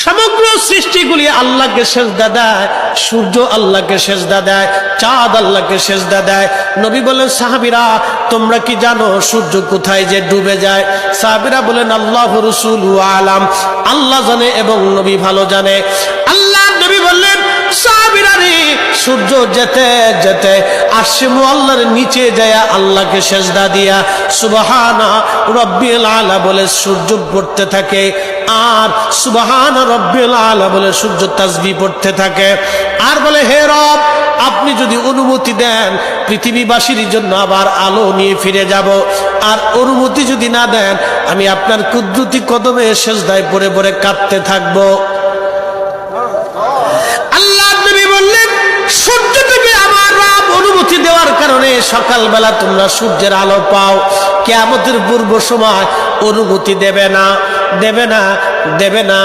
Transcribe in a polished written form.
সমগ্র সৃষ্টিগুলি আল্লাহকে সেজদা দেয়, সূর্য আল্লাহকে সেজদা দেয়, চাঁদ আল্লাহকে সেজদা দেয়। নবী বলেন, সাহাবীরা তোমরা কি জানো সূর্য কোথায় যে ডুবে যায়? সাহাবীরা বলেন, আল্লাহু রাসূলু আলাম, আল্লাহ জানে এবং নবী ভালো জানে। আল্লাহ নবী বললেন, সাহাবীরা রে, সূর্য যেতে যেতে আরশে মুআল্লার নিচে যায় আল্লাহকে সেজদা দিয়া সুবহানা রাব্বিল আলা বলে সূর্য পড়তে থাকে, আর সুবহান রাব্বিল আলা বলে সূর্য তাসবিহ পড়তে থাকে, আর বলে, হে রব, আপনি যদি অনুমতি দেন পৃথিবীবাসীর জন্য আবার আলো নিয়ে ফিরে যাব, আর অনুমতি যদি না দেন আমি আপনার কুদরতি কদমে সেজদায় পড়ে পড়ে কাঁদতে থাকবো। আল্লাহ নবী বললেন, সূর্য থেকে আমার রব অনুমতি দেওয়ার কারণে সকালবেলা তোমরা সূর্যের আলো পাও, কিয়ামতের পূর্ব সময় অনুমতি দেবে না, দেবে না, দেবে না।